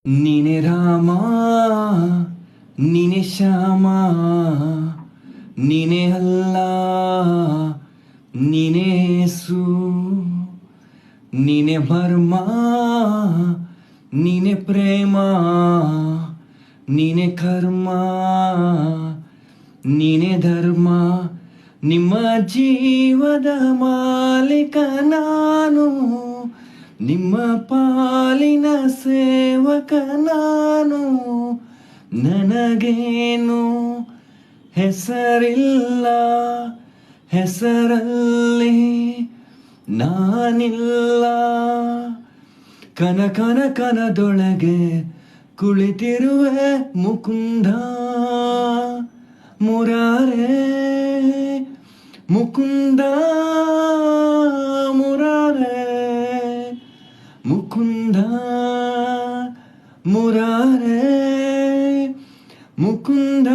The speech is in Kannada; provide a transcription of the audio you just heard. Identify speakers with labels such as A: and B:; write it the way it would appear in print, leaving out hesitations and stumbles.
A: ನೀನೆ ರಾಮ, ನೀನೆ ಶ್ಯಾಮ, ನೀನೆ ಅಲ್ಲ, ನೀನೆ ಯೇಸು, ನೀನೆ ಮರ್ಮ, ನೀನೆ ಪ್ರೇಮ, ನೀನೆ ಕರ್ಮ, ನೀನೆ ಧರ್ಮ. ನಿಮ್ಮ ಜೀವದ ಮಾಲೀಕ ನಾನು, ನಿಮ್ಮ ಪಾಲಿನ ಸೇವಕ ನಾನು. ನನಗೇನು ಹೆಸರಿಲ್ಲ, ಹೆಸರಲ್ಲಿ ನಾನಿಲ್ಲ. ಕನದೊಳಗೆ ಕುಳಿತಿರುವೆ ಮುಕುಂದ ಮುರಾರೇ, ಮುಕುಂದ ಮುರಾರೇ, ಮುಕುಂದ ಮುರಾರೇ, ಮುಕುಂದ